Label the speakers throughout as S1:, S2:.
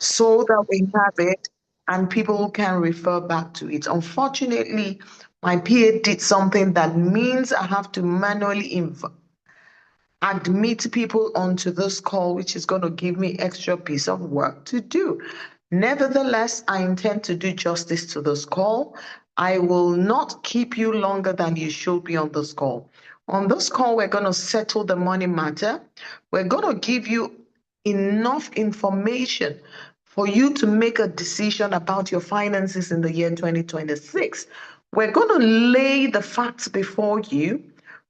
S1: so that we have it and people can refer back to it. Unfortunately, my PA did something that means I have to manually admit people onto this call, which is going to give me extra piece of work to do. Nevertheless, I intend to do justice to this call. I will not keep you longer than you should be on this call. On this call, we're going to settle the money matter. We're going to give you enough information for you to make a decision about your finances in the year 2026. We're going to lay the facts before you.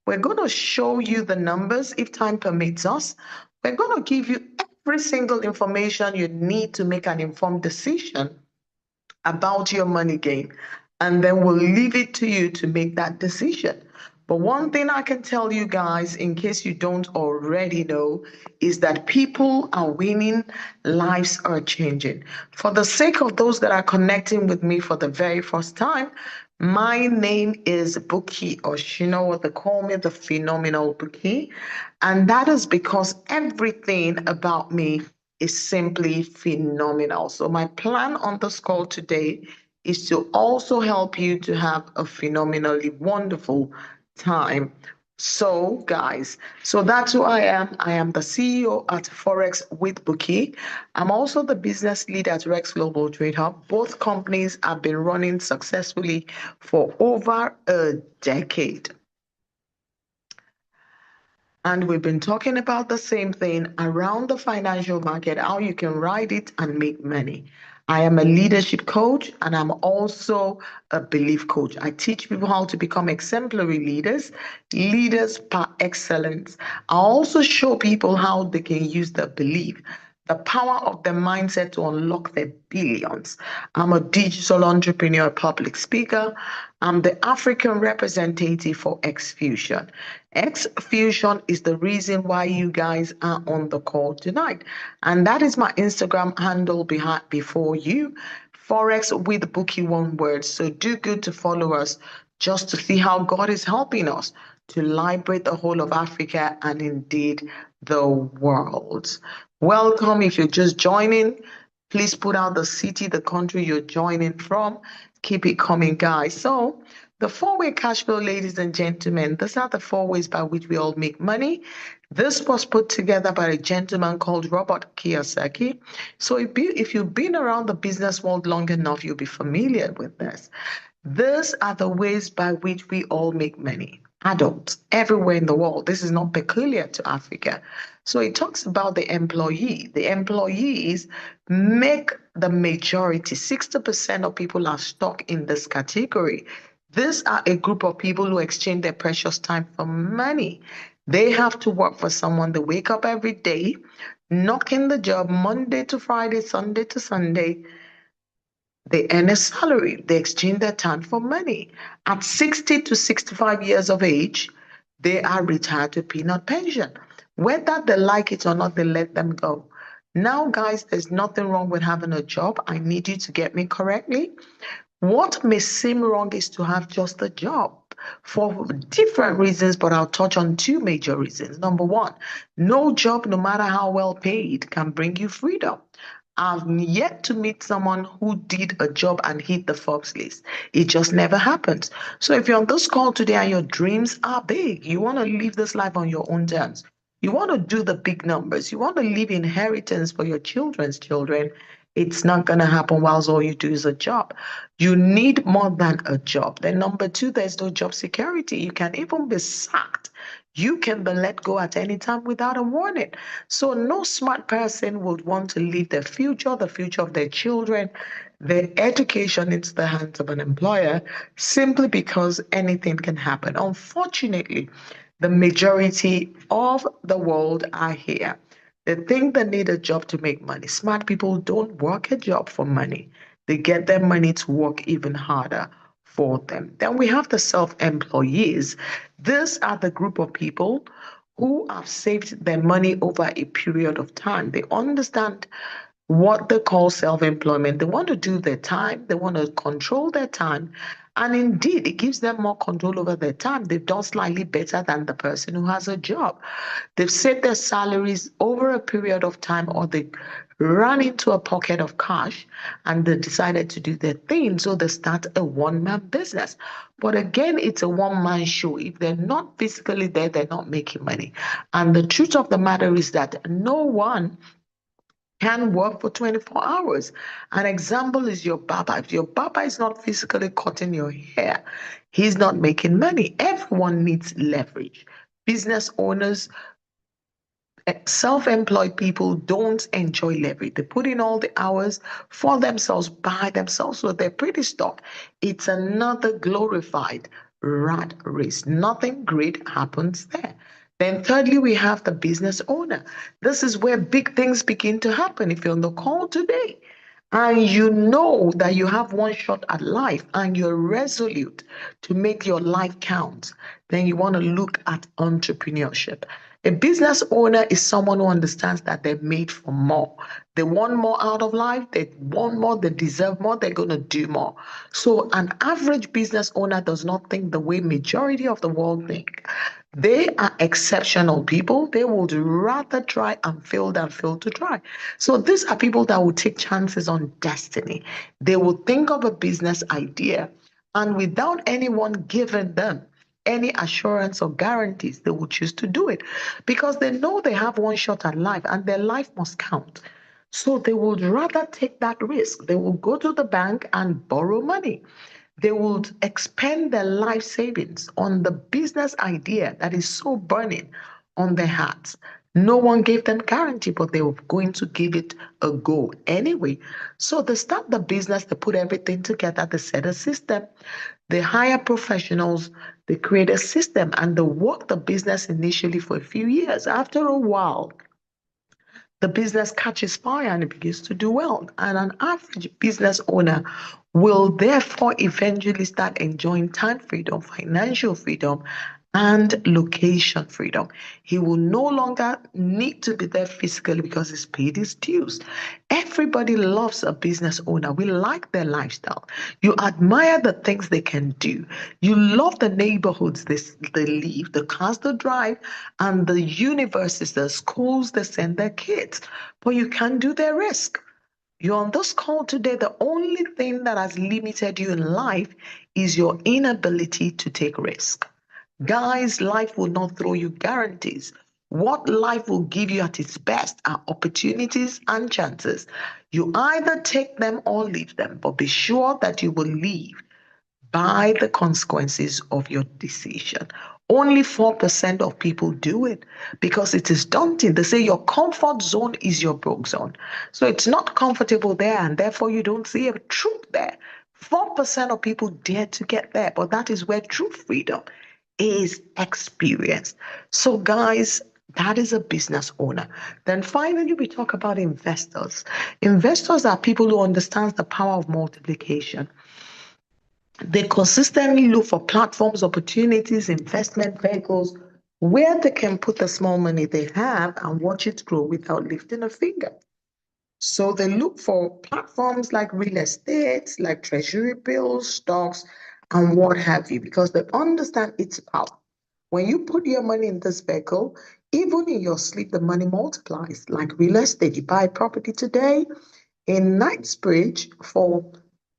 S1: We're going to show you the numbers if time permits us. We're going to give you every single information you need to make an informed decision about your money gain. And then we'll leave it to you to make that decision. But one thing I can tell you guys, in case you don't already know, is that people are winning, lives are changing. For the sake of those that are connecting with me for the very first time, my name is Buki Oshino, what they call me the phenomenal Buki. And that is because everything about me is simply phenomenal. So, my plan on this call today is to also help you to have a phenomenally wonderful time. So, guys, so that's who I am. I am the CEO at Forex with Bookie. I'm also the business lead at Rex Global Trade Hub. Both companies have been running successfully for over a decade. And we've been talking about the same thing around the financial market, how you can ride it and make money. I am a leadership coach and I'm also a belief coach. I teach people how to become exemplary leaders, leaders par excellence. I also show people how they can use their belief, the power of the mindset to unlock their billions. I'm a digital entrepreneur, public speaker. I'm the African representative for Xfusion. Xfusion is the reason why you guys are on the call tonight. And that is my Instagram handle before you, Forex with Bookie one word. So do good to follow us just to see how God is helping us to liberate the whole of Africa and indeed the world. Welcome. If you're just joining, please put out the city, the country you're joining from. Keep it coming, guys. So, the four-way cash flow, ladies and gentlemen, these are the four ways by which we all make money. This was put together by a gentleman called Robert Kiyosaki. So, if you've been around the business world long enough, you'll be familiar with this. These are the ways by which we all make money. Adults everywhere in the world. This is not peculiar to Africa. So it talks about the employee. The employees make the majority. 60% of people are stuck in this category. These are a group of people who exchange their precious time for money. They have to work for someone. They wake up every day, knock in the job Monday to Friday, Sunday to Sunday. They earn a salary. They exchange their time for money. At 60 to 65 years of age, they are retired to peanut pension. Whether they like it or not, they let them go. Now, guys, there's nothing wrong with having a job. I need you to get me correctly. What may seem wrong is to have just a job for different reasons, but I'll touch on two major reasons. Number one, no job, no matter how well paid, can bring you freedom. I've yet to meet someone who did a job and hit the Forbes list. It just never happens. So if you're on this call today and your dreams are big, you want to live this life on your own terms, you want to do the big numbers, you want to leave inheritance for your children's children, it's not going to happen whilst all you do is a job. You need more than a job. Then, number two, there's no job security. You can even be sacked. You can be let go at any time without a warning. So, no smart person would want to leave their future, the future of their children, their education into the hands of an employer simply because anything can happen. Unfortunately, the majority of the world are here. They think they need a job to make money. Smart people don't work a job for money. They get their money to work even harder for them. Then we have the self-employees. These are the group of people who have saved their money over a period of time. They understand what they call self-employment. They want to do their time. They want to control their time. And indeed, it gives them more control over their time. They've done slightly better than the person who has a job. They've saved their salaries over a period of time, or they ran into a pocket of cash and they decided to do their thing. So they start a one-man business. But again, it's a one-man show. If they're not physically there, they're not making money. And the truth of the matter is that no one can work for 24 hours. An example is your barber. If your barber is not physically cutting your hair, he's not making money. Everyone needs leverage. Business owners, self-employed people don't enjoy leverage. They put in all the hours for themselves, by themselves, so they're pretty stuck. It's another glorified rat race. Nothing great happens there. Then thirdly, we have the business owner. This is where big things begin to happen. If you're on the call today and you know that you have one shot at life and you're resolute to make your life count, then you want to look at entrepreneurship. A business owner is someone who understands that they're made for more. They want more out of life, they want more, they deserve more, they're going to do more. So an average business owner does not think the way majority of the world think. They are exceptional people. They would rather try and fail than fail to try. So these are people that will take chances on destiny. They will think of a business idea, and without anyone giving them any assurance or guarantees, they will choose to do it because they know they have one shot at life and their life must count. So they would rather take that risk. They will go to the bank and borrow money. They would expend their life savings on the business idea that is so burning on their hearts. No one gave them guarantee, but they were going to give it a go anyway. So they start the business, they put everything together, they set a system, they hire professionals, they create a system, and they work the business initially for a few years. After a while, the business catches fire and it begins to do well. And an average business owner will therefore eventually start enjoying time freedom, financial freedom, and location freedom. He will no longer need to be there physically because he's paid his dues. Everybody loves a business owner. We like their lifestyle. You admire the things they can do. You love the neighborhoods they live, the cars they drive, and the universities, the schools they send their kids. But you can't do their risk. You're on this call today. The only thing that has limited you in life is your inability to take risk. Guys, life will not throw you guarantees. What life will give you at its best are opportunities and chances. You either take them or leave them, but be sure that you will leave by the consequences of your decision. Only 4% of people do it because it is daunting. They say your comfort zone is your broke zone. So it's not comfortable there, and therefore you don't see a truth there. 4% of people dare to get there, but that is where true freedom is experienced. So, guys, that is a business owner. Then finally, we talk about investors. Investors are people who understand the power of multiplication. They consistently look for platforms, opportunities, investment vehicles where they can put the small money they have and watch it grow without lifting a finger. So they look for platforms like real estate, like treasury bills, stocks, and what have you, because they understand its power. When you put your money in this vehicle, even in your sleep, the money multiplies. Like real estate, you buy property today in Knightsbridge for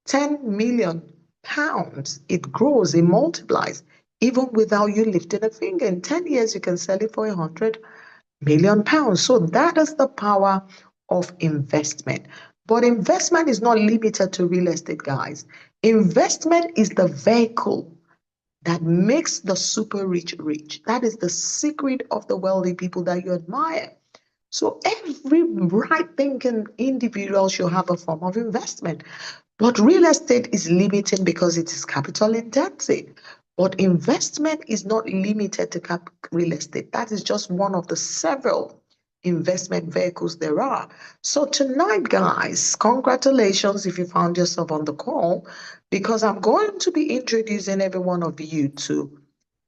S1: 10 million pounds. It grows, it multiplies, even without you lifting a finger. In 10 years, you can sell it for 100 million pounds. So that is the power of investment. But investment is not limited to real estate, guys. Investment is the vehicle that makes the super rich rich. That is the secret of the wealthy people that you admire. So every right thinking individual should have a form of investment. But real estate is limiting because it is capital intensive. But investment is not limited to real estate. That is just one of the several investment vehicles there are. So tonight, guys, congratulations if you found yourself on the call, because I'm going to be introducing every one of you to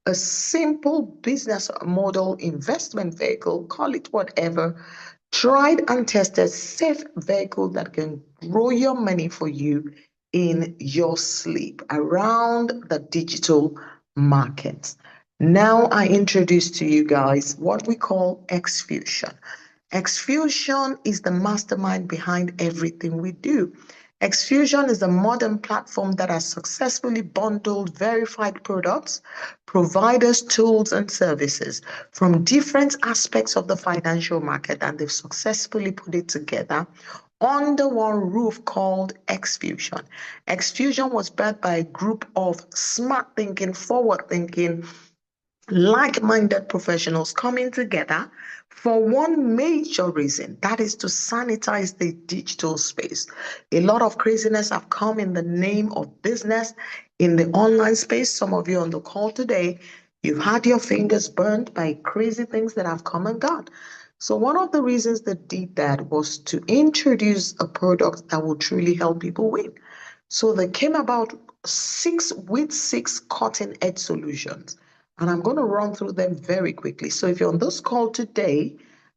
S1: a simple business model investment vehicle, call it whatever, tried and tested, safe vehicle that can grow your money for you in your sleep around the digital markets. Now I introduce to you guys what we call Xfusion. Xfusion is the mastermind behind everything we do. Xfusion is a modern platform that has successfully bundled verified products, providers, tools, and services from different aspects of the financial market, and they've successfully put it together under one roof called Xfusion. Xfusion was birthed by a group of smart thinking, forward thinking, like-minded professionals coming together for one major reason, that is to sanitize the digital space. A lot of craziness have come in the name of business in the online space. Some of you on the call today, you've had your fingers burned by crazy things that have come and gone. So one of the reasons they did that was to introduce a product that will truly help people win. So they came about six cutting edge solutions. And I'm going to run through them very quickly. So if you're on this call today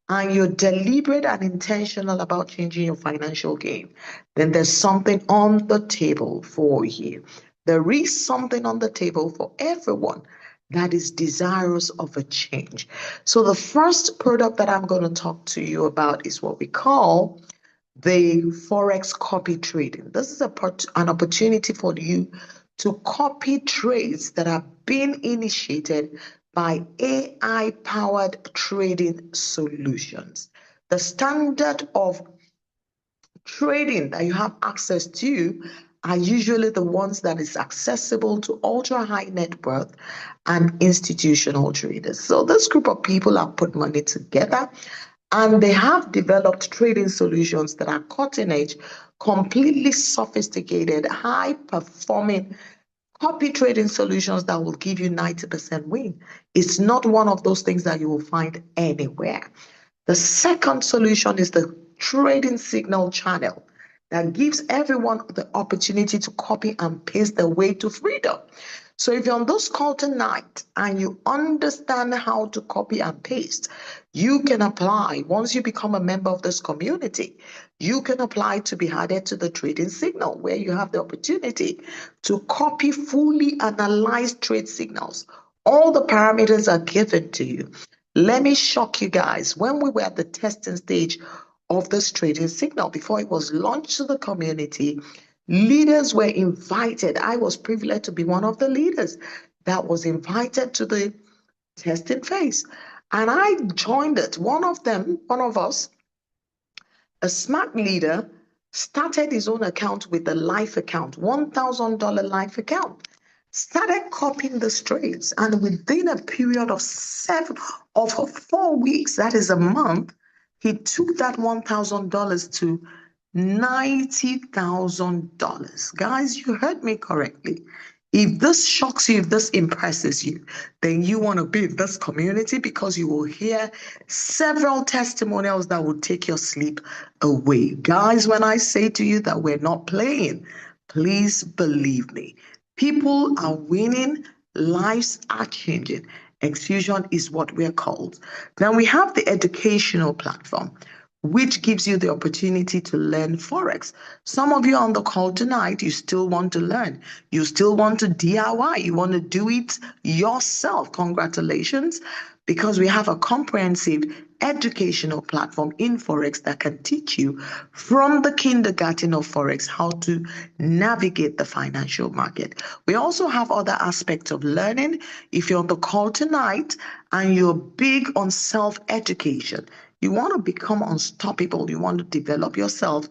S1: and you're deliberate and intentional about changing your financial game, then there's something on the table for you. There is something on the table for everyone that is desirous of a change. So the first product that I'm going to talk to you about is what we call the Forex copy trading. This is an opportunity for you to copy trades that are being initiated by AI-powered trading solutions. The standard of trading that you have access to are usually the ones that is accessible to ultra high net worth and institutional traders. So this group of people have put money together and they have developed trading solutions that are cutting edge, completely sophisticated, high performing copy trading solutions that will give you 90% win. It's not one of those things that you will find anywhere. The second solution is the trading signal channel that gives everyone the opportunity to copy and paste their way to freedom. So if you're on this call tonight and you understand how to copy and paste, you can apply. Once you become a member of this community, you can apply to be added to the trading signal, where you have the opportunity to copy fully analyzed trade signals. All the parameters are given to you. Let me shock you guys. When we were at the testing stage of this trading signal, before it was launched to the community, leaders were invited. I was privileged to be one of the leaders that was invited to the testing phase. And I joined it. One of us, a smart leader, started his own account with a life account, $1,000 life account. Started copying the trades, and within a period of 4 weeks, that is a month, he took that $1,000 to $90,000. Guys, you heard me correctly. If this shocks you, if this impresses you, then you want to be in this community, because you will hear several testimonials that will take your sleep away. Guys, when I say to you that we're not playing, please believe me. People are winning, lives are changing. Xfusion is what we're called. Then we have the educational platform, which gives you the opportunity to learn Forex. Some of you on the call tonight, you still want to learn. You still want to DIY. You want to do it yourself. Congratulations, because we have a comprehensive educational platform in Forex that can teach you from the kindergarten of Forex how to navigate the financial market. We also have other aspects of learning. If you're on the call tonight and you're big on self-education, you want to become unstoppable, you want to develop yourself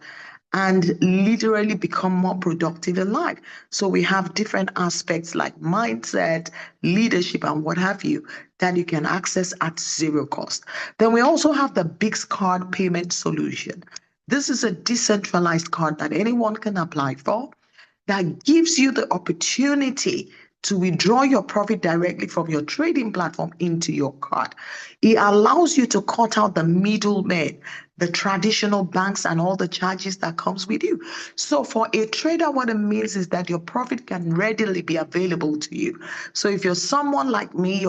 S1: and literally become more productive in life. So we have different aspects like mindset, leadership, and what have you that you can access at zero cost. Then we also have the BIX card payment solution. This is a decentralized card that anyone can apply for that gives you the opportunity to withdraw your profit directly from your trading platform into your card. It allows you to cut out the middlemen, the traditional banks, and all the charges that comes with you. So for a trader, what it means is that your profit can readily be available to you. So if you're someone like me,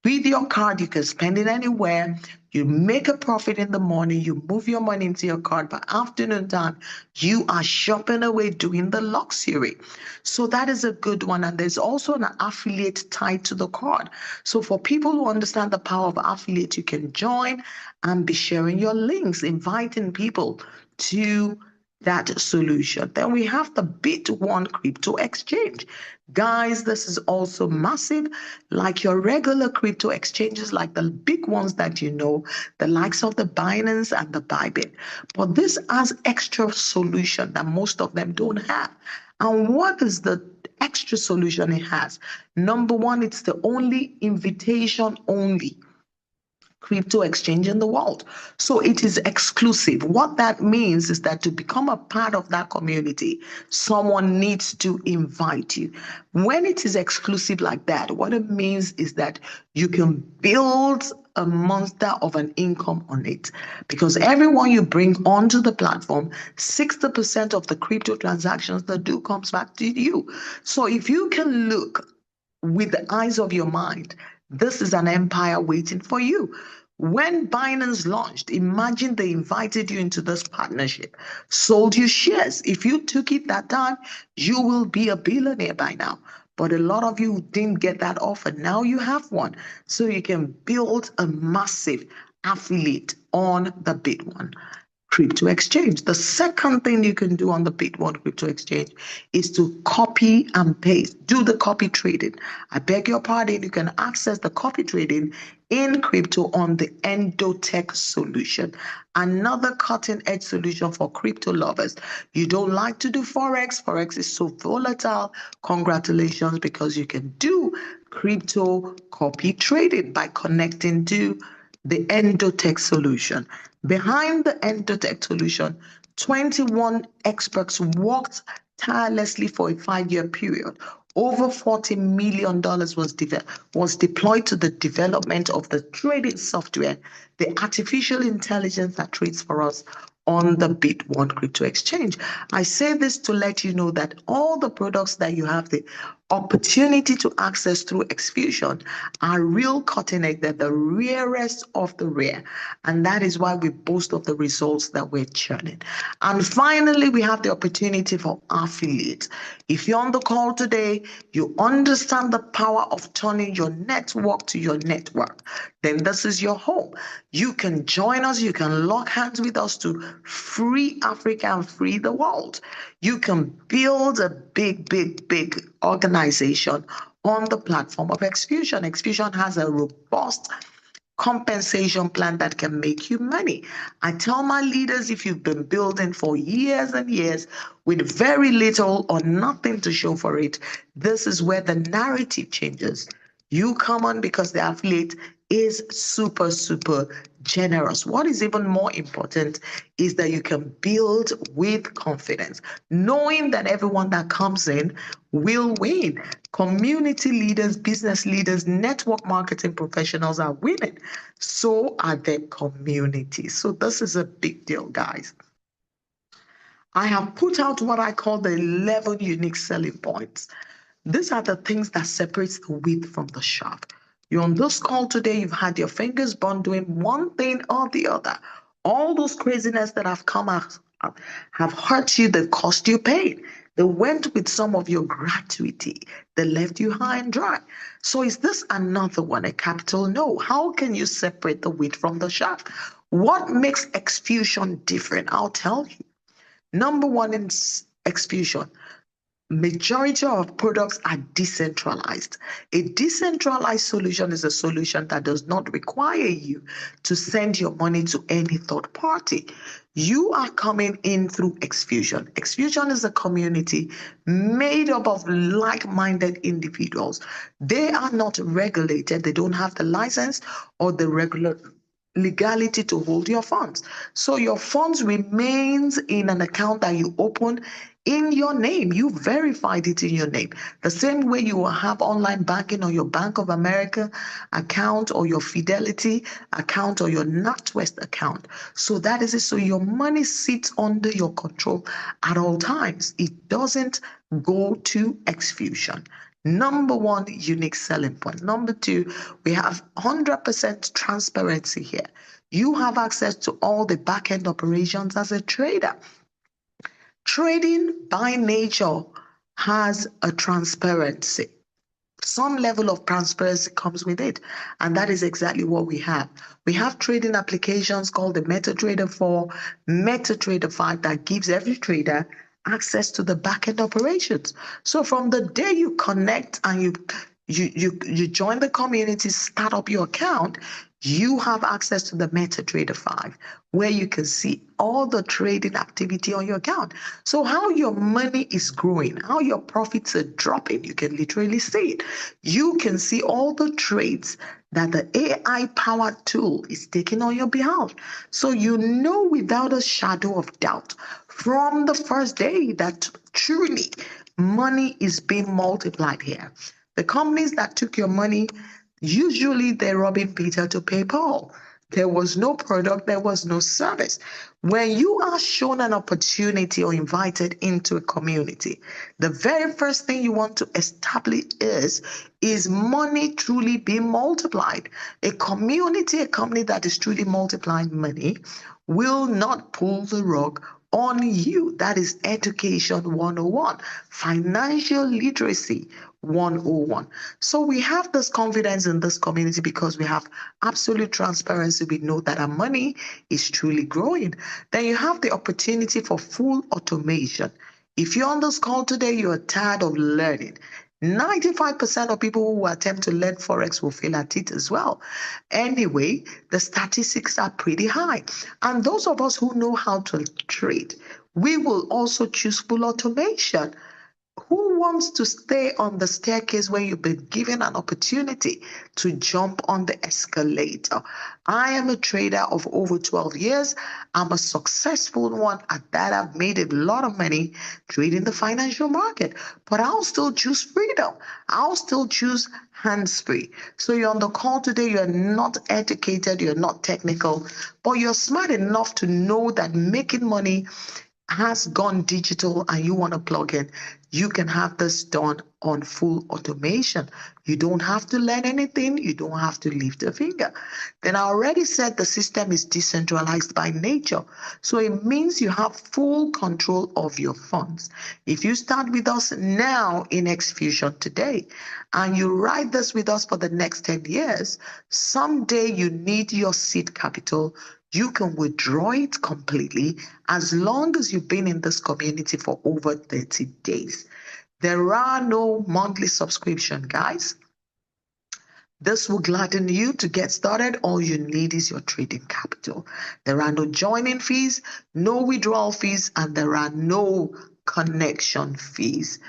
S1: with your card, you can spend it anywhere. You make a profit in the morning, you move your money into your card. By afternoon time, you are shopping away doing the luxury. So that is a good one. And there's also an affiliate tied to the card. So for people who understand the power of affiliate, you can join and be sharing your links, inviting people to that solution. Then we have the Bit1 crypto exchange. Guys, this is also massive, like your regular crypto exchanges, like the big ones that you know, the likes of the Binance and the Bybit. But this has extra solution that most of them don't have. And what is the extra solution it has? Number one, it's the only invitation only crypto exchange in the world. So it is exclusive. What that means is that to become a part of that community, someone needs to invite you. When it is exclusive like that, what it means is that you can build a monster of an income on it, because everyone you bring onto the platform, 60% of the crypto transactions that do comes back to you. So if you can look with the eyes of your mind, this is an empire waiting for you. When Binance launched, imagine they invited you into this partnership, sold you shares. If you took it that time, you will be a billionaire by now. But a lot of you didn't get that offer. Now you have one. So you can build a massive affiliate on the Bit1 crypto exchange. The second thing you can do on the Bit1 crypto exchange is to copy and paste, do the copy trading. I beg your pardon, you can access the copy trading in crypto on the Endotech solution, another cutting edge solution for crypto lovers. You don't like to do Forex. Forex is so volatile. Congratulations, because you can do crypto copy trading by connecting to the Endotech solution. Behind the Endotech solution, 21 experts worked tirelessly for a 5-year period. Over $40 million was deployed to the development of the trading software, the artificial intelligence that trades for us on the Bit1 crypto exchange. I say this to let you know that all the products that you have the opportunity to access through Xfusion are real cutting edge. They're the rarest of the rare. And that is why we boast of the results that we're churning. And finally, we have the opportunity for affiliates. If you're on the call today, you understand the power of turning your network to your network, then this is your home. You can join us, you can lock hands with us to free Africa and free the world. You can build a big, big, big organization on the platform of Xfusion. Xfusion has a robust compensation plan that can make you money. I tell my leaders, if you've been building for years and years with very little or nothing to show for it, this is where the narrative changes. You come on because the affiliate is super, super generous. What is even more important is that you can build with confidence, knowing that everyone that comes in will win. Community leaders, business leaders, network marketing professionals are winning. So are their communities. So this is a big deal, guys. I have put out what I call the 11 unique selling points. These are the things that separates the wheat from the chaff. You're on this call today, you've had your fingers burned doing one thing or the other. All those craziness that have come out have hurt you, they've cost you pain. They went with some of your gratuity. They left you high and dry. So is this another one, a capital no? How can you separate the wheat from the chaff? What makes Xfusion different? I'll tell you. Number one in Xfusion, majority of products are decentralized. A decentralized solution is a solution that does not require you to send your money to any third party. You are coming in through Xfusion. Xfusion is a community made up of like-minded individuals. They are not regulated. They don't have the license or the regular legality to hold your funds. So your funds remains in an account that you open in your name. You verified it in your name. The same way you will have online banking on your Bank of America account or your Fidelity account or your NatWest account. So that is it. So your money sits under your control at all times. It doesn't go to Xfusion. Number one, unique selling point. Number two, we have 100% transparency here. You have access to all the back-end operations as a trader. Trading by nature has a transparency. Some level of transparency comes with it, and that is exactly what we have. We have trading applications called the MetaTrader 4, MetaTrader 5 that gives every trader access to the backend operations. So from the day you connect and you join the community, start up your account, you have access to the MetaTrader 5, where you can see all the trading activity on your account. So how your money is growing, how your profits are dropping, you can literally see it. You can see all the trades that the AI-powered tool is taking on your behalf. So you know without a shadow of doubt from the first day that truly money is being multiplied here. The companies that took your money, usually they're robbing Peter to pay Paul. There was no product, there was no service. When you are shown an opportunity or invited into a community, the very first thing you want to establish is money truly being multiplied? A community, a company that is truly multiplying money will not pull the rug on you. That is education 101, financial literacy 101. So we have this confidence in this community because we have absolute transparency. We know that our money is truly growing. Then you have the opportunity for full automation. If you're on this call today, you're tired of learning. 95% of people who attempt to learn Forex will fail at it as well. Anyway, the statistics are pretty high. And those of us who know how to trade, we will also choose full automation. Who wants to stay on the staircase when you've been given an opportunity to jump on the escalator? I am a trader of over 12 years. I'm a successful one at that. I've made a lot of money trading the financial market, but I'll still choose freedom. I'll still choose hands-free. So you're on the call today, you're not educated, you're not technical, but you're smart enough to know that making money has gone digital and you want to plug in, you can have this done on full automation. You don't have to learn anything. You don't have to lift a finger. Then I already said the system is decentralized by nature. So it means you have full control of your funds. If you start with us now in Xfusion today and you ride this with us for the next 10 years, someday you need your seed capital. You can withdraw it completely as long as you've been in this community for over 30 days. There are no monthly subscription, guys. This will gladden you to get started. All you need is your trading capital. There are no joining fees, no withdrawal fees, and there are no connection fees.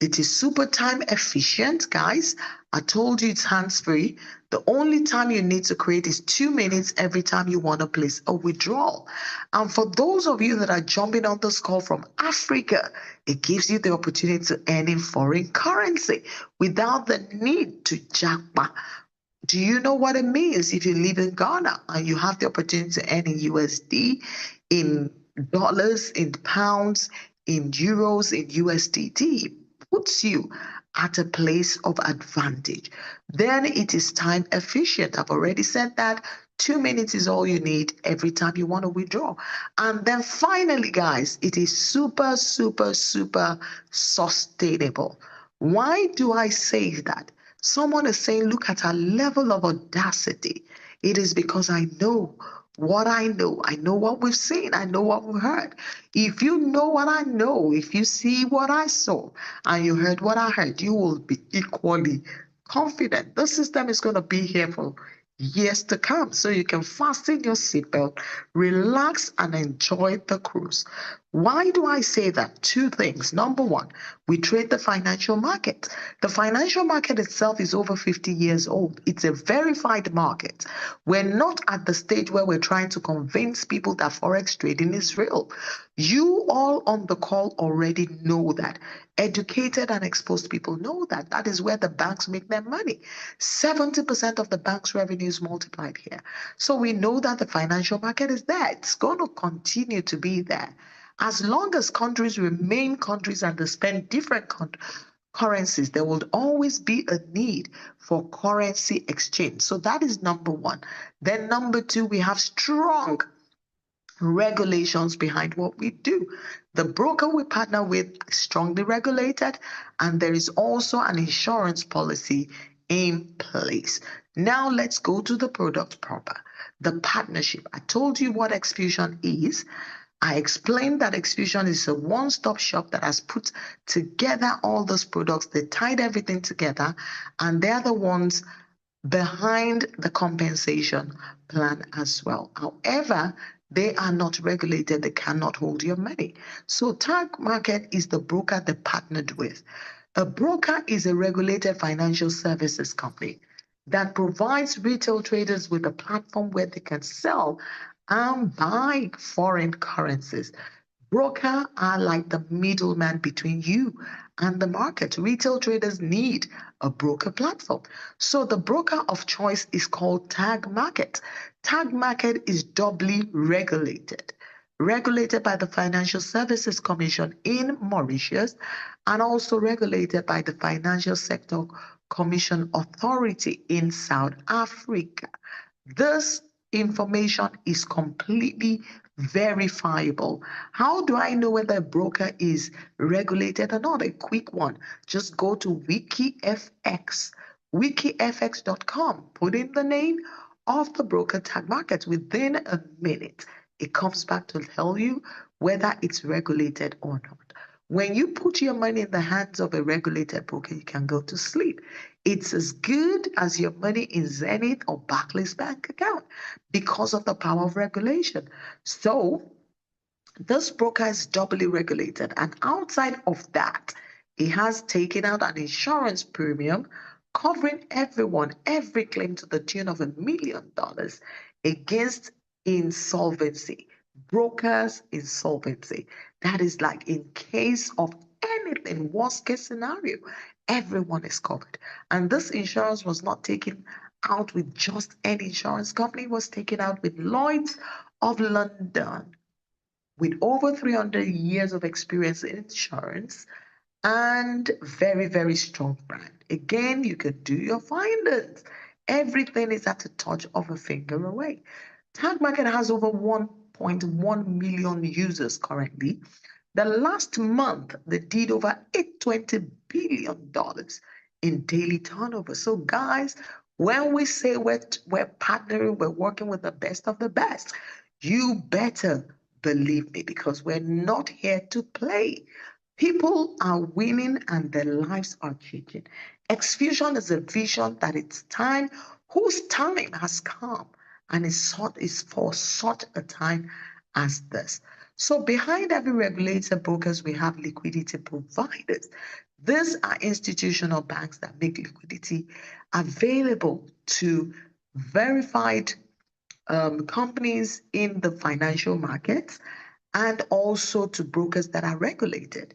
S1: It is super time efficient, guys. I told you it's hands-free. The only time you need to create is 2 minutes every time you want to place a withdrawal. And for those of you that are jumping on this call from Africa, it gives you the opportunity to earn in foreign currency without the need to jackpot. Do you know what it means if you live in Ghana and you have the opportunity to earn in USD, in dollars, in pounds, in euros, in USDT? Puts you at a place of advantage. Then it is time efficient. I've already said that. 2 minutes is all you need every time you want to withdraw. And then finally, guys, it is super, super, super sustainable. Why do I say that? Someone is saying, look at our level of audacity. It is because I know what I know. I know what we've seen. I know what we've heard. If you know what I know, if you see what I saw, and you heard what I heard, you will be equally confident. The system is going to be here for years to come. So you can fasten your seatbelt, relax, and enjoy the cruise. Why do I say that? Two things. Number one, we trade the financial market. The financial market itself is over 50 years old. It's a verified market. We're not at the stage where we're trying to convince people that Forex trading is real. You all on the call already know that. Educated and exposed people know that. That is where the banks make their money. 70% of the bank's revenue is multiplied here. So we know that the financial market is there. It's going to continue to be there. As long as countries remain countries and they spend different currencies. There will always be a need for currency exchange. So that is number one. Then number two, we have strong regulations behind what we do. The broker we partner with is strongly regulated, and there is also an insurance policy in place. Now let's go to the product proper, the partnership. I told you what Xfusion is. I explained that Xfusion is a one-stop shop that has put together all those products. They tied everything together, and they're the ones behind the compensation plan as well. However, they are not regulated. They cannot hold your money. So Tag Market is the broker they partnered with. A broker is a regulated financial services company that provides retail traders with a platform where they can sell and buy foreign currencies. Brokers are like the middleman between you and the market. Retail traders need a broker platform. So the broker of choice is called Tag Market. Tag Market is doubly regulated by the Financial Services Commission in Mauritius and also regulated by the Financial Sector Commission Authority in South Africa. This information is completely verifiable. How do I know whether a broker is regulated or not? A quick one. Just go to WikiFX, wikifx.com. Put in the name of the broker Tag Market. Within a minute, it comes back to tell you whether it's regulated or not. When you put your money in the hands of a regulated broker, you can go to sleep. It's as good as your money in Zenith or Barclays bank account because of the power of regulation. So this broker is doubly regulated, and outside of that, it has taken out an insurance premium covering everyone, every claim to the tune of $1 million against insolvency, brokers insolvency. That is like in case of anything, worst case scenario, everyone is covered. And this insurance was not taken out with just any insurance company, it was taken out with Lloyd's of London, with over 300 years of experience in insurance and very, very strong brand. Again, you can do your findings. Everything is at the touch of a finger away. Tag Market has over 1.1 million users currently. The last month, they did over $820 billion in daily turnover. So, guys, when we say we're partnering, we're working with the best of the best, you better believe me, because we're not here to play. People are winning and their lives are changing. Xfusion is a vision that it's time, whose time has come, and is for such a time as this. So behind every regulated brokers, we have liquidity providers. These are institutional banks that make liquidity available to verified companies in the financial markets and also to brokers that are regulated.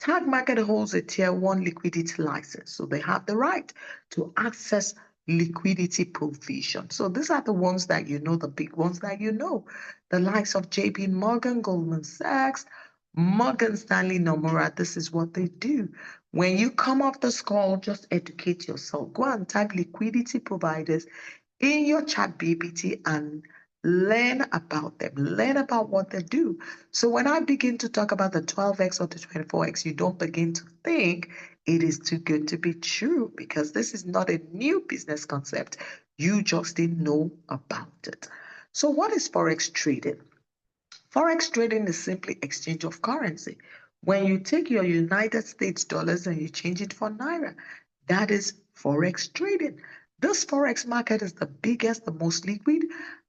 S1: Tag Market holds a Tier 1 liquidity license, so they have the right to access liquidity provision. So these are the ones that you know, the big ones that you know, the likes of JP Morgan, Goldman Sachs, Morgan Stanley, Nomura. This is what they do. When you come off this call, just educate yourself. Go and type liquidity providers in your chat BPT and learn about them, learn about what they do. So when I begin to talk about the 12x or the 24x, you don't begin to think it is too good to be true, because this is not a new business concept. You just didn't know about it. So what is Forex trading? Forex trading is simply exchange of currency. When you take your United States dollars and you change it for Naira, that is Forex trading. This Forex market is the biggest, the most liquid,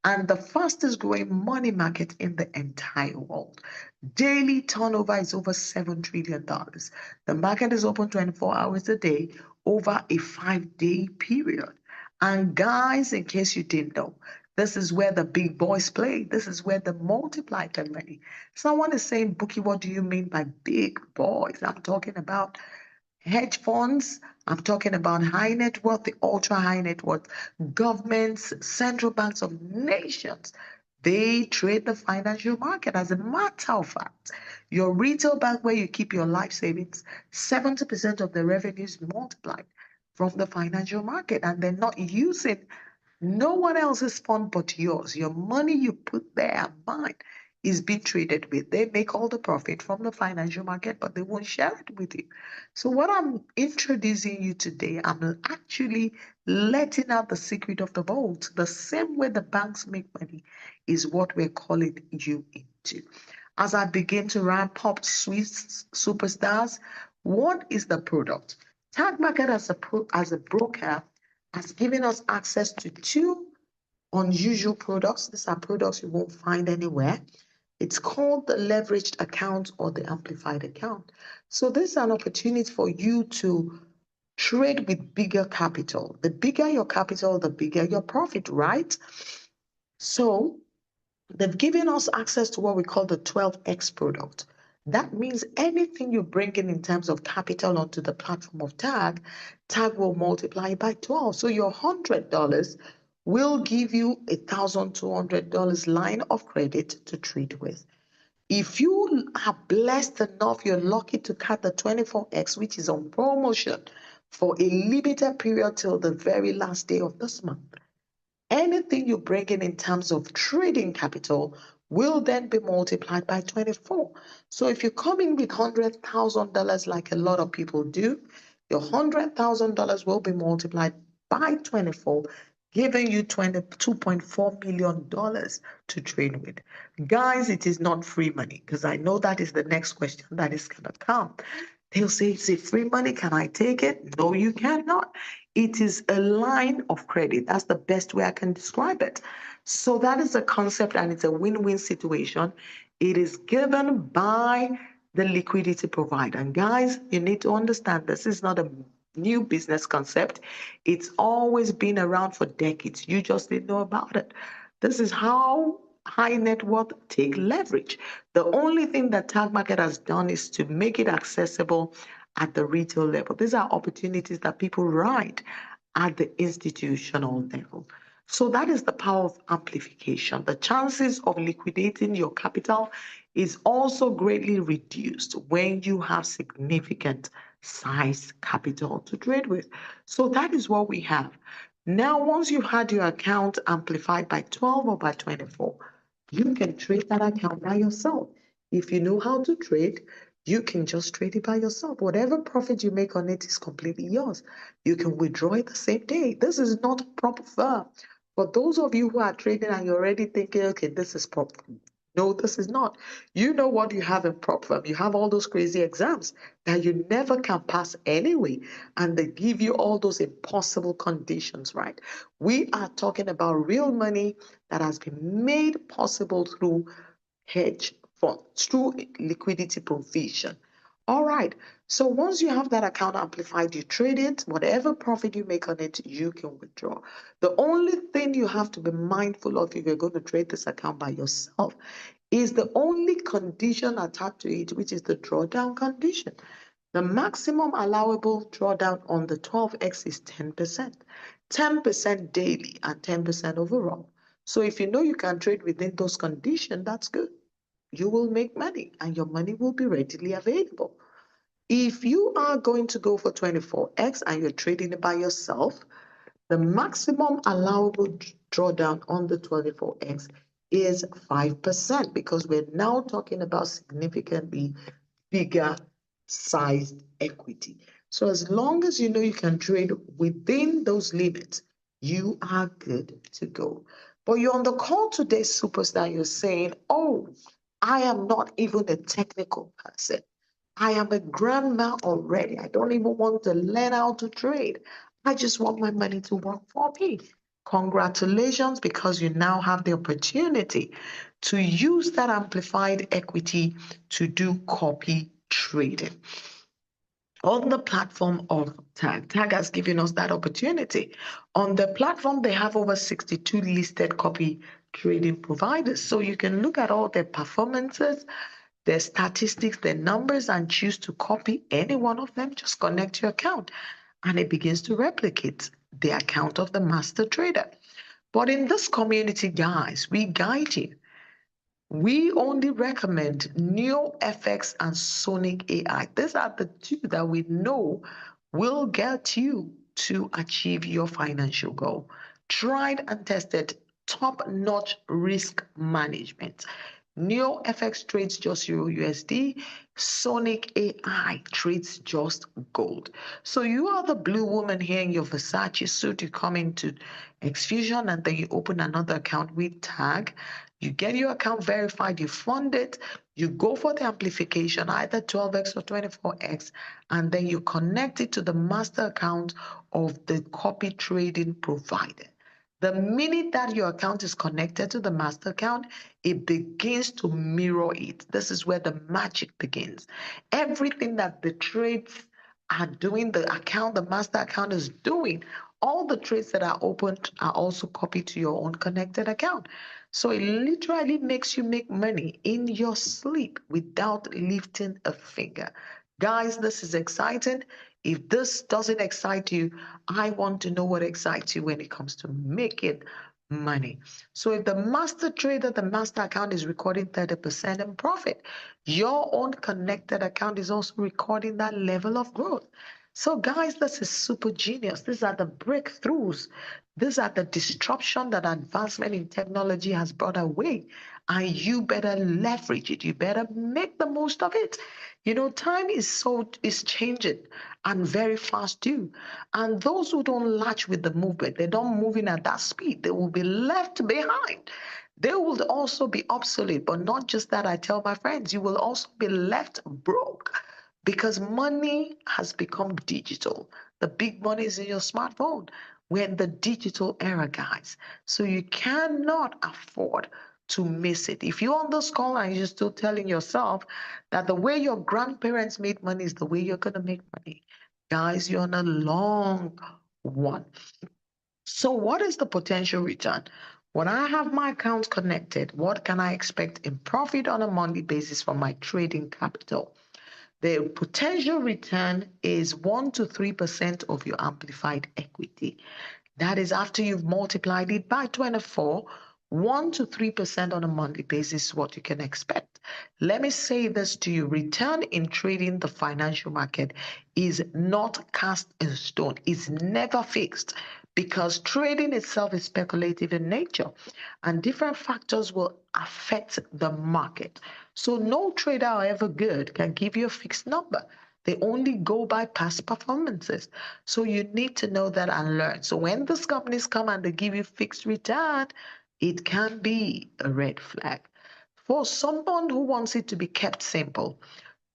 S1: and the fastest growing money market in the entire world. Daily turnover is over $7 trillion. The market is open 24 hours a day over a 5-day period. And guys, in case you didn't know, this is where the big boys play. This is where they multiply their money. Someone is saying, Bookie, what do you mean by big boys? I'm talking about hedge funds. I'm talking about high net worth, the ultra high net worth, governments, central banks of nations. They trade the financial market. As a matter of fact, your retail bank where you keep your life savings, 70% of the revenue is multiplied from the financial market, and they're not using no one else's fund but yours. Your money you put there and mine is being traded with. They make all the profit from the financial market, but they won't share it with you. So, what I'm introducing you today, I'm actually letting out the secret of the vault. The same way the banks make money is what we're calling you into. As I begin to ramp up Swiss superstars, what is the product? Tag Market as a broker has given us access to two unusual products. These are products you won't find anywhere. It's called the leveraged account or the amplified account. So this is an opportunity for you to trade with bigger capital. The bigger your capital, the bigger your profit, right? So they've given us access to what we call the 12x product. That means anything you bring in terms of capital onto the platform of Tag, Tag will multiply by 12. So your $100 will give you $1,200 line of credit to trade with. If you are blessed enough, you're lucky to cut the 24x, which is on promotion for a limited period till the very last day of this month. Anything you bring in terms of trading capital will then be multiplied by 24. So if you come in with $100,000 like a lot of people do, your $100,000 will be multiplied by 24, giving you $22.4 million to trade with. Guys, it is not free money, because I know that is the next question that is going to come. They'll say, is it free money? Can I take it? No, you cannot. It is a line of credit. That's the best way I can describe it. So that is a concept, and it's a win-win situation. It is given by the liquidity provider. And guys, you need to understand this is not a new business concept. It's always been around for decades. You just didn't know about it. This is how high net worth take leverage. The only thing that Tag Market has done is to make it accessible at the retail level. These are opportunities that people ride at the institutional level. So that is the power of amplification. The chances of liquidating your capital is also greatly reduced when you have significant size capital to trade with. So that is what we have. Now, once you've had your account amplified by 12 or by 24, you can trade that account by yourself. If you know how to trade, you can just trade it by yourself. Whatever profit you make on it is completely yours. You can withdraw it the same day. This is not a proper firm. For those of you who are trading and you're already thinking, okay, this is proper. No, this is not. You know what you have in prop firm. You have all those crazy exams that you never can pass anyway, and they give you all those impossible conditions, right? We are talking about real money that has been made possible through hedge funds, through liquidity provision. All right. So once you have that account amplified, you trade it, whatever profit you make on it, you can withdraw. The only thing you have to be mindful of if you're going to trade this account by yourself is the only condition attached to it, which is the drawdown condition. The maximum allowable drawdown on the 12x is 10%, 10% daily and 10% overall. So if you know you can trade within those conditions, that's good. You will make money and your money will be readily available. If you are going to go for 24x and you're trading it by yourself, the maximum allowable drawdown on the 24x is 5%, because we're now talking about significantly bigger sized equity. So as long as you know you can trade within those limits, you are good to go. But you're on the call today, superstar, you're saying, oh, I am not even a technical person. I am a grandma already. I don't even want to learn how to trade. I just want my money to work for me. Congratulations, because you now have the opportunity to use that amplified equity to do copy trading on the platform of Tag. Tag has given us that opportunity. On the platform, they have over 62 listed copy trading providers. So you can look at all their performances, their statistics, their numbers, and choose to copy any one of them. Just connect your account and it begins to replicate the account of the master trader. But in this community, guys, we guide you. We only recommend NeoFX and Sonic AI. These are the two that we know will get you to achieve your financial goal. Tried and tested, top-notch risk management. NeoFX trades just Euro USD. Sonic AI trades just gold. So you are the blue woman here in your Versace suit. You come into Xfusion and then you open another account with Tag. You get your account verified, you fund it, you go for the amplification, either 12x or 24x, and then you connect it to the master account of the copy trading provider. The minute that your account is connected to the master account, it begins to mirror it. This is where the magic begins. Everything that the trades are doing, the master account is doing, all the trades that are opened are also copied to your own connected account. So it literally makes you make money in your sleep without lifting a finger. Guys, this is exciting. If this doesn't excite you, I want to know what excites you when it comes to making money. So if the master trader, the master account is recording 30% in profit, your own connected account is also recording that level of growth. So guys, this is super genius. These are the breakthroughs. These are the disruption that advancement in technology has brought away. And you better leverage it. You better make the most of it. You know, time is changing and very fast too. And those who don't latch with the movement, they don't move in at that speed, they will be left behind. They will also be obsolete. But not just that, I tell my friends, you will also be left broke because money has become digital. The big money is in your smartphone. We're in the digital era, guys. So you cannot afford to miss it. If you're on this call and you're still telling yourself that the way your grandparents made money is the way you're going to make money, guys, you're on a long one. So, what is the potential return? When I have my accounts connected, what can I expect in profit on a monthly basis from my trading capital? The potential return is 1 to 3% of your amplified equity. That is after you've multiplied it by 24, 1 to 3% on a monthly basis is what you can expect. Let me say this to you, return in trading the financial market is not cast in stone, it's never fixed because trading itself is speculative in nature and different factors will affect the market. So no trader, however good, can give you a fixed number. They only go by past performances. So you need to know that and learn. So when these companies come and they give you fixed return, it can be a red flag. For someone who wants it to be kept simple,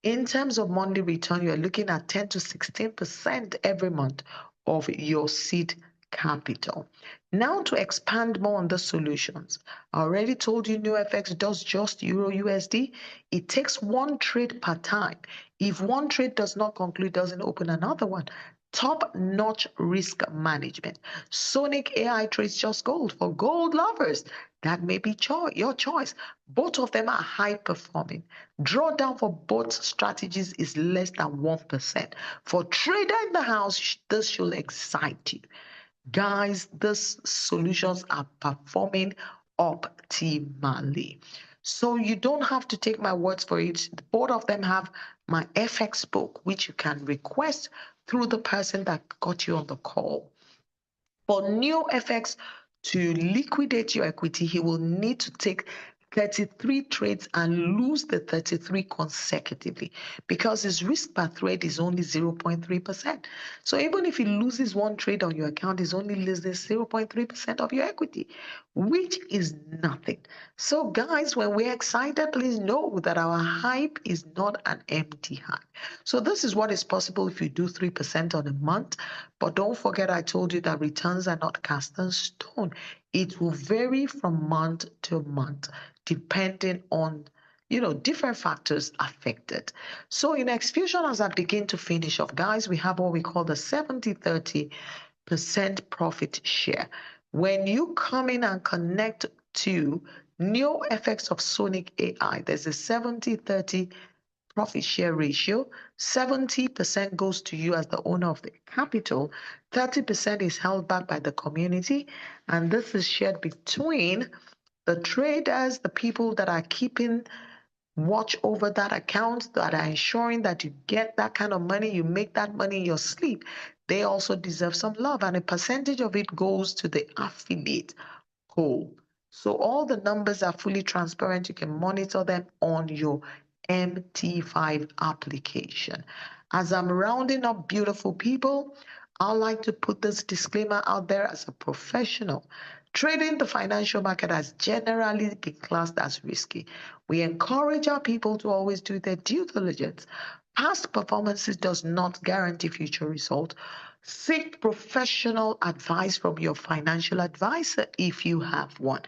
S1: in terms of monthly return, you're looking at 10 to 16% every month of your seed capital. Now to expand more on the solutions. I already told you NewFX does just Euro USD. It takes one trade per time. If one trade does not conclude, doesn't open another one. Top-notch risk management. Sonic AI trades just gold for gold lovers. That may be your choice. Both of them are high performing. Drawdown for both strategies is less than 1%. For trader in the house, this should excite you. Guys, these solutions are performing optimally. So you don't have to take my words for it. Both of them have my FX book, which you can request through the person that got you on the call. For NeoFX to liquidate your equity, he will need to take 33 trades and lose the 33 consecutively because his risk per trade is only 0.3%. So even if he loses one trade on your account, he's only losing 0.3% of your equity, which is nothing. So guys, when we're excited, please know that our hype is not an empty hype. So this is what is possible if you do 3% on a month. But don't forget, I told you that returns are not cast in stone. It will vary from month to month, depending on different factors affected. So in Xfusion, as I begin to finish off, guys, we have what we call the 70-30% profit share. When you come in and connect to NeoFX of Sonic AI, there's a 70-30 profit share ratio. 70% goes to you as the owner of the capital, 30% is held back by the community, and this is shared between The traders, the people that are keeping watch over that account, that are ensuring that you get that kind of money, you make that money in your sleep, they also deserve some love. And a percentage of it goes to the affiliate whole. So all the numbers are fully transparent. You can monitor them on your MT5 application. As I'm rounding up, beautiful people, I'd like to put this disclaimer out there as a professional. Trading the financial market has generally been classed as risky. We encourage our people to always do their due diligence. Past performances does not guarantee future results. Seek professional advice from your financial advisor if you have one.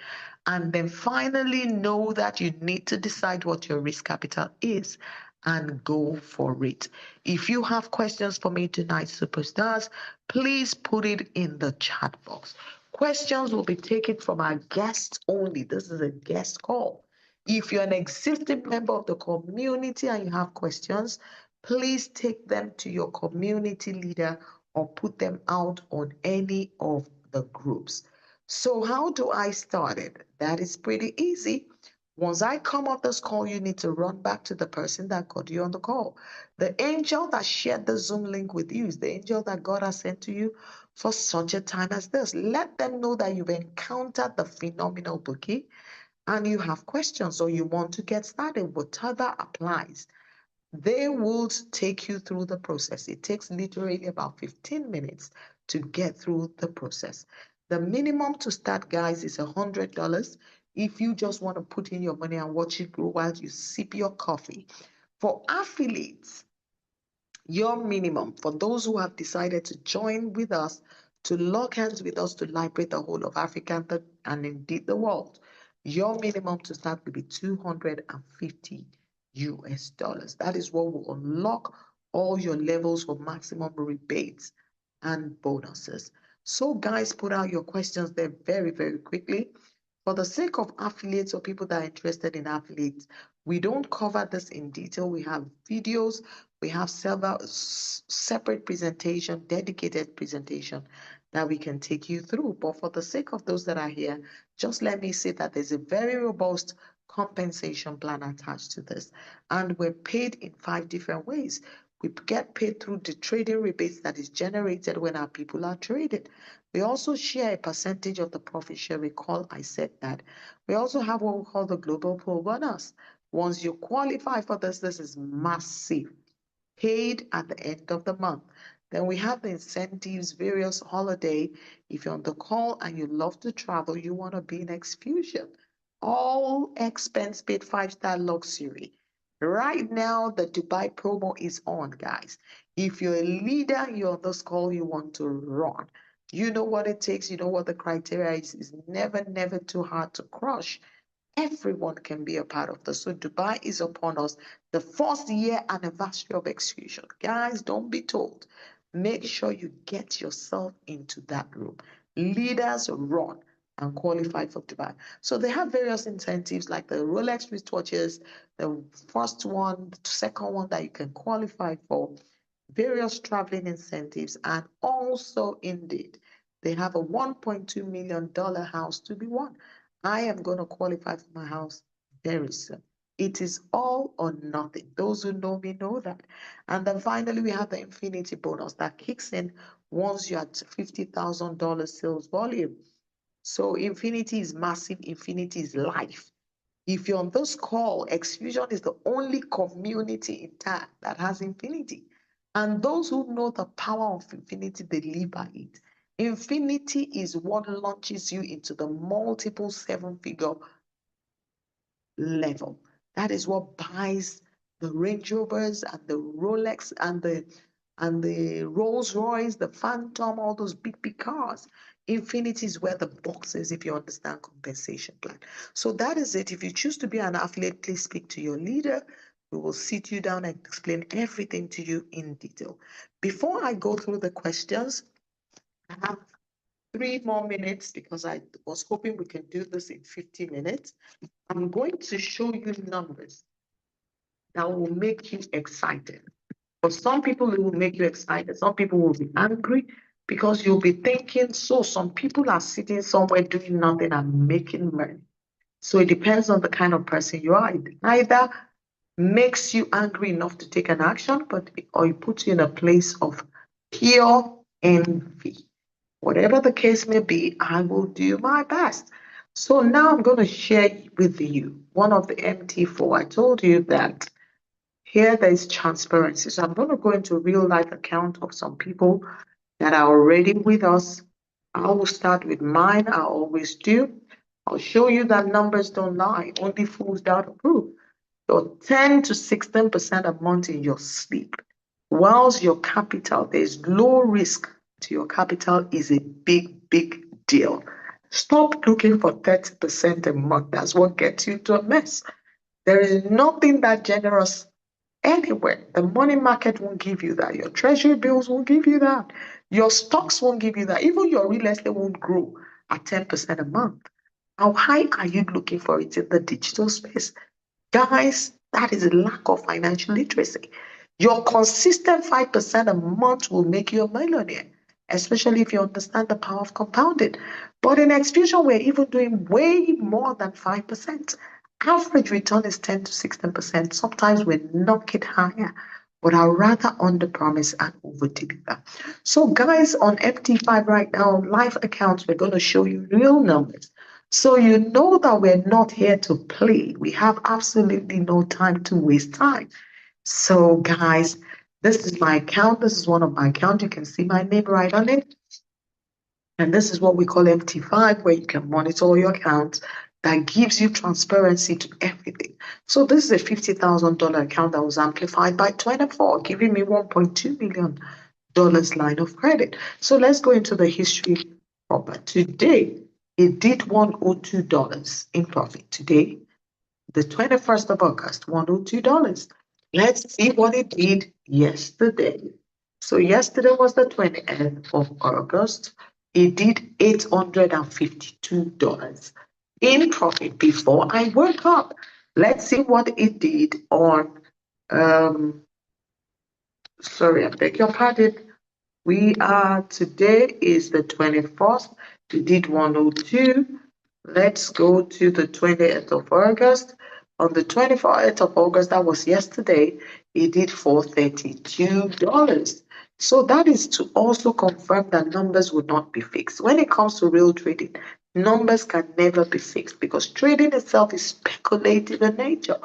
S1: And then finally, know that you need to decide what your risk capital is and go for it. If you have questions for me tonight, superstars, please put it in the chat box. Questions will be taken from our guests only. This is a guest call. If you're an existing member of the community and you have questions, please take them to your community leader or put them out on any of the groups. So how do I start it? That is pretty easy. Once I come off this call, you need to run back to the person that got you on the call. The angel that shared the Zoom link with you is the angel that God has sent to you for such a time as this. Let them know that you've encountered the phenomenal bookie and you have questions or you want to get started, whatever applies. They will take you through the process. It takes literally about 15 minutes to get through the process. The minimum to start, guys, is $100 if you just want to put in your money and watch it grow while you sip your coffee. For affiliates, your minimum, for those who have decided to join with us, to lock hands with us to liberate the whole of Africa and indeed the world, your minimum to start will be 250 US dollars. That is what will unlock all your levels for maximum rebates and bonuses. So guys, put out your questions there very, very quickly. For the sake of affiliates or people that are interested in affiliates, we don't cover this in detail. We have videos, we have several separate presentation, dedicated presentation that we can take you through. But for the sake of those that are here, just let me say that there's a very robust compensation plan attached to this. And we're paid in 5 different ways. We get paid through the trading rebates that is generated when our people are traded. We also share a percentage of the profit share. Recall I said that. We also have what we call the global pool bonus. Once you qualify for this is massive, paid at the end of the month. Then we have the incentives, various holiday. If you're on the call and you love to travel, you want to be in Exfusion. All expense paid 5-star luxury. Right now, the Dubai promo is on, guys. If you're a leader, you're on this call, you want to run. You know what it takes, you know what the criteria is. It's never, never too hard to crush. Everyone can be a part of this. So Dubai is upon us. The first year anniversary of Exfusion. Guys, don't be told. Make sure you get yourself into that room. Leaders run and qualify for Dubai. So they have various incentives like the Rolex wristwatches, the first one, the second one that you can qualify for, various traveling incentives, and also indeed, they have a $1.2 million house to be won. I am going to qualify for my house very soon. It is all or nothing. Those who know me know that. And then finally, we have the infinity bonus that kicks in once you're at $50,000 sales volume. So infinity is massive. Infinity is life. If you're on this call, Exfusion is the only community in town that has infinity. And those who know the power of infinity, they live by it. Infinity is what launches you into the multiple 7-figure level. That is what buys the Range Rovers and the Rolex and the Rolls Royce, the Phantom, all those big, big cars. Infinity is where the box is, if you understand compensation plan. So that is it. If you choose to be an affiliate, please speak to your leader. We will sit you down and explain everything to you in detail. Before I go through the questions, I have 3 more minutes because I was hoping we can do this in 50 minutes. I'm going to show you numbers that will make you excited. For some people, it will make you excited. Some people will be angry because you'll be thinking, so some people are sitting somewhere doing nothing and making money. So it depends on the kind of person you are. It either makes you angry enough to take an action, or it puts you in a place of pure envy. Whatever the case may be, I will do my best. So now I'm going to share with you one of the MT4. I told you that here there is transparency. So I'm going to go into real life account of some people that are already with us. I will start with mine. I always do. I'll show you that numbers don't lie. Only fools doubt approve. So 10 to 16% a month in your sleep. Whilst your capital, there's low risk to your capital, is a big, big deal. Stop looking for 30% a month. That's what gets you to a mess. There is nothing that generous anywhere. The money market won't give you that. Your treasury bills won't give you that. Your stocks won't give you that. Even your real estate won't grow at 10% a month. How high are you looking for it in the digital space? Guys, that is a lack of financial literacy. Your consistent 5% a month will make you a millionaire, especially if you understand the power of compounding. But in Exfusion, we're even doing way more than 5%. Average return is 10 to 16%. Sometimes we knock it higher, but I'd rather under-promise and over-deliver. So guys, on FT5 right now, live accounts, we're going to show you real numbers. So you know that we're not here to play. We have absolutely no time to waste time. So guys, this is my account. This is one of my accounts. You can see my name right on it. And this is what we call MT5, where you can monitor all your accounts. That gives you transparency to everything. So this is a $50,000 account that was amplified by 24, giving me $1.2 million line of credit. So let's go into the history proper. Today, it did $102 in profit. Today, the 21st of August, $102. Let's see what it did yesterday. So yesterday was the 20th of August. It did $852 in profit before I woke up. Let's see what it did on, sorry, I beg your pardon. Today is the 21st. We did 102. Let's go to the 20th of August. On the 24th of August, that was yesterday, it did $432. So that is to also confirm that numbers would not be fixed. When it comes to real trading, numbers can never be fixed because trading itself is speculative in nature.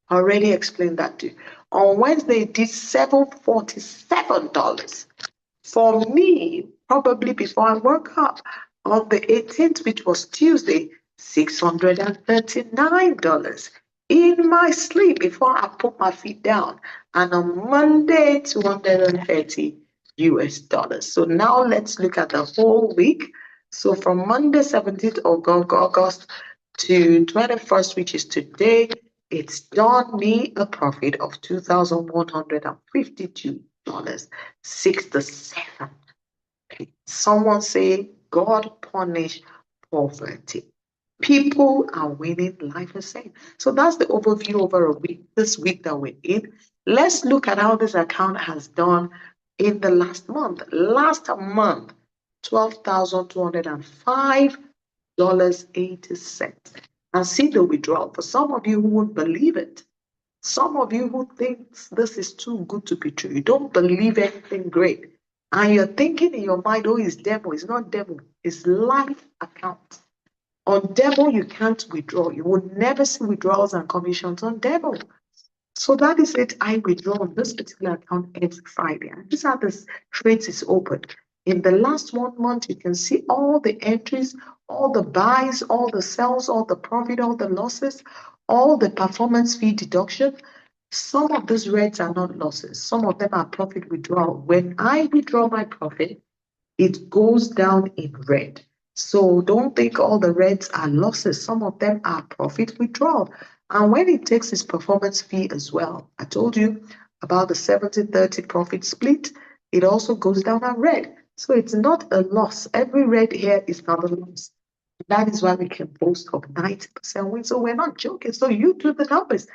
S1: I already explained that to you. On Wednesday, it did $747. For me, probably before I woke up, on the 18th, which was Tuesday, $639 in my sleep before I put my feet down. And on Monday, $230. So now let's look at the whole week. So from Monday, 17th of August to 21st, which is today, it's done me a profit of $2,152.67. Someone say, God punish poverty. People are winning, life is safe. So that's the overview over a week, this week that we're in. Let's look at how this account has done in the last month. Last month, $12,205.80. And see the withdrawal. For some of you who won't believe it, some of you who think this is too good to be true, you don't believe anything great. And you're thinking in your mind, oh, it's demo. It's not demo. It's live account. On demo, you can't withdraw. You will never see withdrawals and commissions on demo. So that is it. I withdraw on this particular account every Friday. And these are the trades is open. In the last 1 month, you can see all the entries, all the buys, all the sells, all the profit, all the losses, all the performance fee deduction. Some of these reds are not losses. Some of them are profit withdrawal. When I withdraw my profit, it goes down in red. So don't think all the reds are losses. Some of them are profit withdrawal. And when it takes its performance fee as well, I told you about the 70-30 profit split, it also goes down in red. So it's not a loss. Every red here is not a loss. That is why we can boast of 90% win. So we're not joking. So you do the numbers.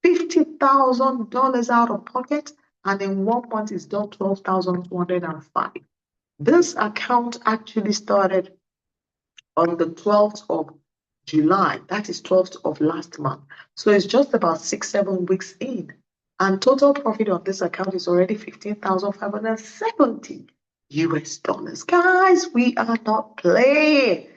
S1: $50,000 out of pocket, and in 1 month it's done 12,205. This account actually started on the 12th of July, that is 12th of last month. So it's just about 6-7 weeks in. And total profit on this account is already 15,570 US dollars. Guys, we are not playing.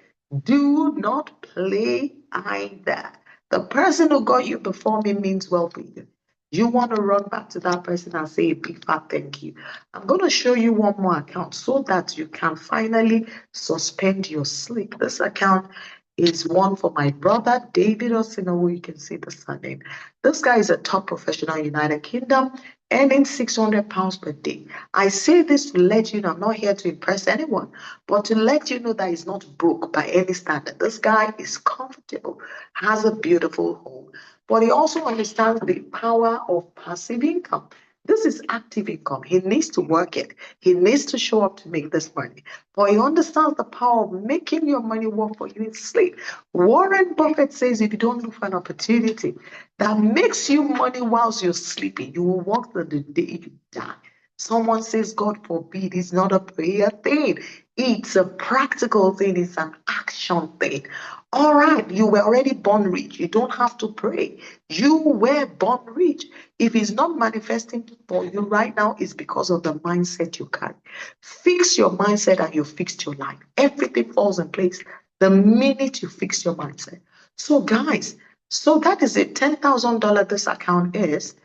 S1: Do not play either. The person who got you before me means well for you. You want to run back to that person and say a big fat thank you. I'm going to show you one more account so that you can finally suspend your sleep. This account is one for my brother, David Osinowu. You can see the surname. This guy is a top professional in United Kingdom, earning £600 per day. I say this to let you know, I'm not here to impress anyone, but to let you know that he's not broke by any standard. This guy is comfortable, has a beautiful home, but he also understands the power of passive income. This is active income. He needs to work it. He needs to show up to make this money. But he understands the power of making your money work for you in sleep. Warren Buffett says if you don't look for an opportunity that makes you money whilst you're sleeping, you will work till the day you die. Someone says, God forbid, it's not a prayer thing. It's a practical thing. It's an action thing. All right, you were already born rich. You don't have to pray. You were born rich. If it's not manifesting for you right now, it's because of the mindset you carry. Fix your mindset and you fixed your life. Everything falls in place the minute you fix your mindset. So, guys, so that is it. $10,000 this account is.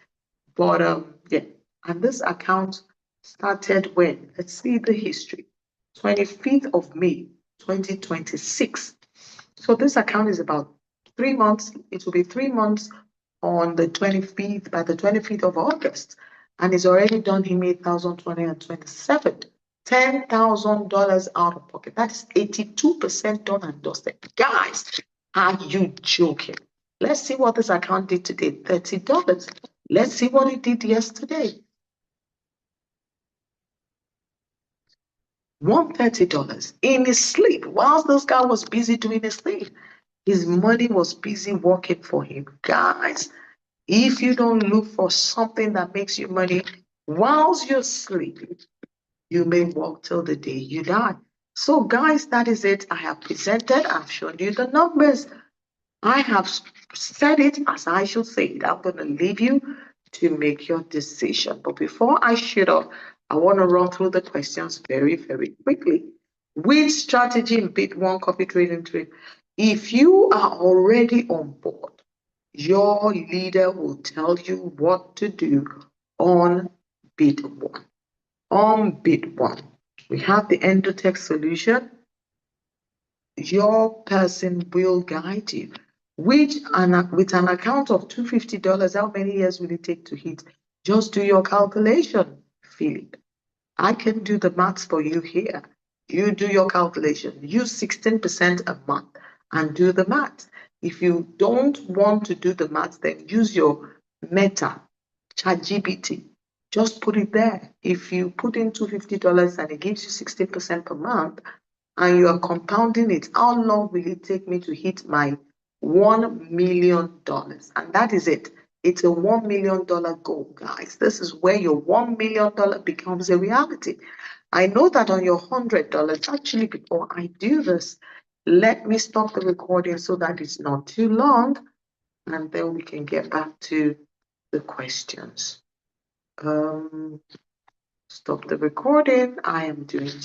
S1: But yeah, and this account started when? Let's see the history. 25th of May, 2026. So this account is about 3 months. It will be 3 months on the 25th, by the 25th of August. And it's already done him 8,227. $10,000 out of pocket. That is 82% done and dusted. Guys, are you joking? Let's see what this account did today. $30. Let's see what it did yesterday. $130 in his sleep. Whilst this guy was busy doing his thing, his money was busy working for him. Guys, if you don't look for something that makes you money whilst you're sleeping, you may work till the day you die. So, guys, that is it. I have presented, I've shown you the numbers. I have said it as I should say it. I'm going to leave you to make your decision. But before I shoot off, I want to run through the questions very, very quickly. Which strategy in Bit One Copy Trading Trade? If you are already on board, your leader will tell you what to do on Bit One. On Bit One, we have the Endotech solution. Your person will guide you. With an account of $250, how many years will it take to hit? Just do your calculation, Philip. I can do the maths for you here. You do your calculation. Use 16% a month and do the maths. If you don't want to do the maths, then use your Meta, ChatGPT. Just put it there. If you put in $250 and it gives you 16% per month, and you are compounding it, how long will it take me to hit my $1 million? And that is it. It's a $1 million goal, guys. This is where your $1 million becomes a reality. I know that on your $100, actually, before I do this, let me stop the recording so that it's not too long, and then we can get back to the questions. Stop the recording. I am doing